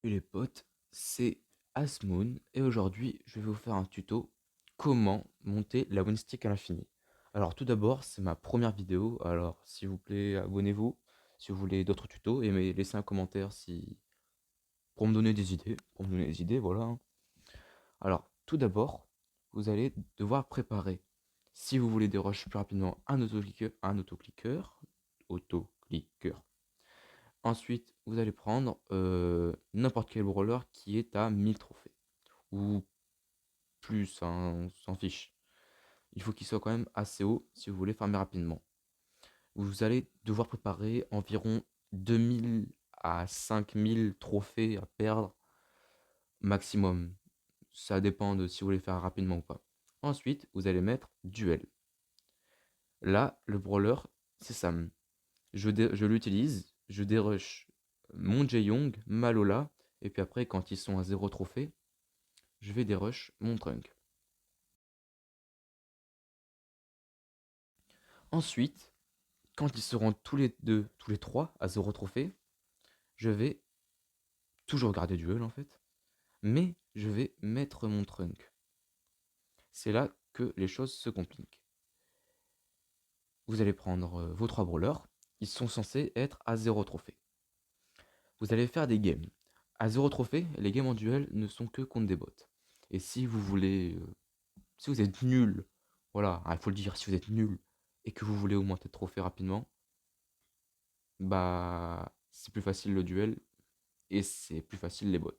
Salut les potes, c'est Asmoon et aujourd'hui je vais vous faire un tuto comment monter la Winstick à l'infini. Alors tout d'abord c'est ma première vidéo, alors s'il vous plaît abonnez-vous si vous voulez d'autres tutos et laissez un commentaire si pour me donner des idées, voilà, hein. Alors tout d'abord vous allez devoir préparer, si vous voulez des rushs plus rapidement, un autoclicker. Ensuite, vous allez prendre n'importe quel brawler qui est à 1000 trophées. Ou plus, hein, on s'en fiche. Il faut qu'il soit quand même assez haut si vous voulez farmer rapidement. Vous allez devoir préparer environ 2000 à 5000 trophées à perdre maximum. Ça dépend de si vous voulez faire rapidement ou pas. Ensuite, vous allez mettre duel. Là, le brawler, c'est Sam. Je l'utilise, je dérush mon Jae-Young, ma Lola, et puis après, quand ils sont à 0 trophée, je vais dérush mon Trunk. Ensuite, quand ils seront tous les deux, tous les trois à 0 trophée, je vais toujours garder duel en fait, mais je vais mettre mon Trunk. C'est là que les choses se compliquent. Vous allez prendre vos trois brawlers, ils sont censés être à 0 trophée. Vous allez faire des games. À 0 trophée, les games en duel ne sont que contre des bots. Et si vous voulez, si vous êtes nul, voilà, il faut le dire, si vous êtes nul et que vous voulez augmenter de trophée rapidement, bah c'est plus facile le duel et c'est plus facile les bots.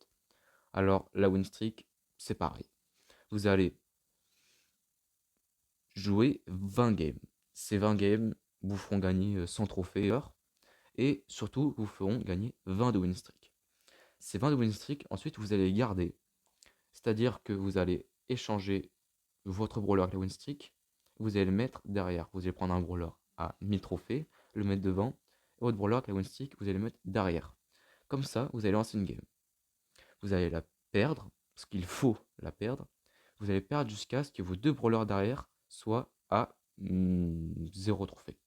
Alors la win streak, c'est pareil. Vous allez jouer 20 games. Ces 20 games vous feront gagner 100 trophées et surtout vous feront gagner 20 de win streak. Ces 20 de win streak, ensuite vous allez les garder. C'est-à-dire que vous allez échanger votre brawler avec la win streak, vous allez le mettre derrière. Vous allez prendre un brawler à 1000 trophées, le mettre devant, et votre brawler avec la win streak, vous allez le mettre derrière. Comme ça, vous allez lancer une game. Vous allez la perdre, parce qu'il faut la perdre. Vous allez perdre jusqu'à ce que vos deux brawlers derrière soient à 0 trophée.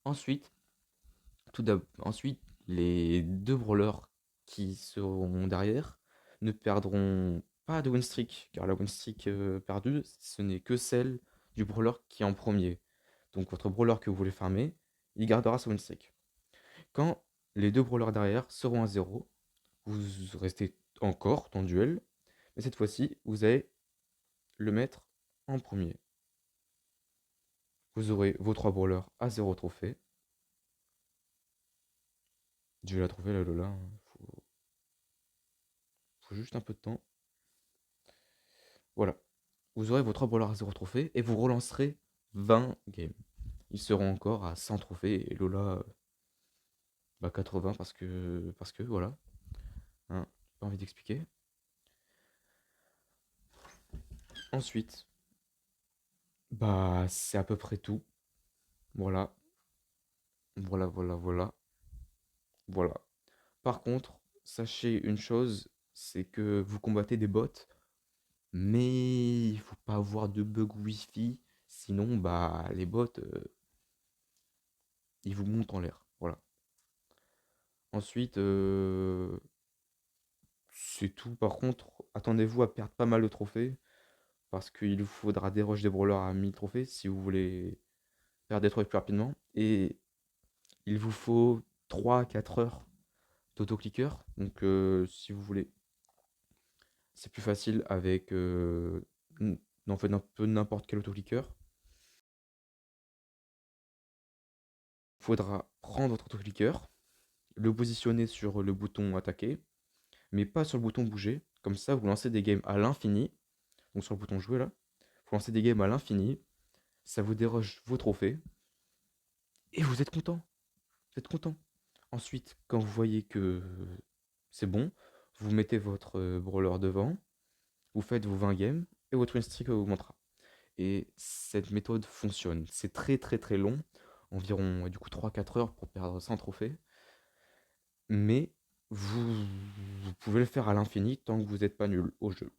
Ensuite, ensuite, les deux brawlers qui seront derrière ne perdront pas de win streak, car la win streak perdue, ce n'est que celle du brawler qui est en premier. Donc votre brawler que vous voulez farmer, il gardera sa win streak. Quand les deux brawlers derrière seront à 0, vous restez encore dans le duel, mais cette fois-ci, vous allez le mettre en premier. Vous aurez vos trois brawlers à 0 trophée. Je vais la trouver la Lola, hein. Faut juste un peu de temps. Voilà. Vous aurez vos 3 brawlers à 0 trophée et vous relancerez 20 games. Ils seront encore à 100 trophées et Lola 80 parce que voilà. Hein, pas envie d'expliquer. Ensuite, c'est à peu près tout. Voilà. Voilà. Voilà. Par contre, sachez une chose, c'est que vous combattez des bots, mais il faut pas avoir de bug Wi-Fi, sinon les bots ils vous montent en l'air. Voilà. Ensuite, c'est tout. Par contre, attendez-vous à perdre pas mal de trophées. Parce qu'il vous faudra des rushs des brawlers à 1000 trophées si vous voulez perdre des trophées plus rapidement. Et il vous faut 3 à 4 heures d'autoclicker. Donc si vous voulez, c'est plus facile avec en fait un peu n'importe quel autoclicker. Il faudra prendre votre autoclicker, le positionner sur le bouton attaquer, mais pas sur le bouton bouger. Comme ça, vous lancez des games à l'infini. Donc sur le bouton jouer là, vous lancez des games à l'infini. Ça vous déroge vos trophées et vous êtes content. Vous êtes content. Ensuite, quand vous voyez que c'est bon, vous mettez votre brawler devant, vous faites vos 20 games et votre win streak augmentera. Et cette méthode fonctionne. C'est très long, environ du coup 3 à 4 heures pour perdre 100 trophées. Mais vous pouvez le faire à l'infini tant que vous n'êtes pas nul au jeu.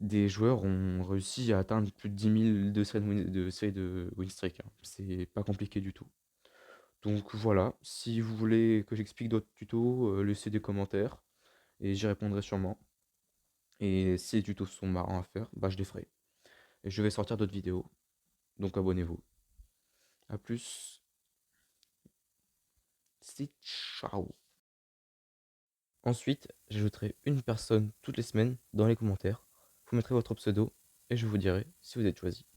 Des joueurs ont réussi à atteindre plus de 10 000 de série de win streak, hein. C'est pas compliqué du tout. Donc voilà, si vous voulez que j'explique d'autres tutos, laissez des commentaires et j'y répondrai sûrement. Et si les tutos sont marrants à faire, bah je les ferai. Et je vais sortir d'autres vidéos, donc abonnez-vous. A plus, c'est ciao. Ensuite, j'ajouterai une personne toutes les semaines dans les commentaires. Vous mettrez votre pseudo et je vous dirai si vous êtes choisi.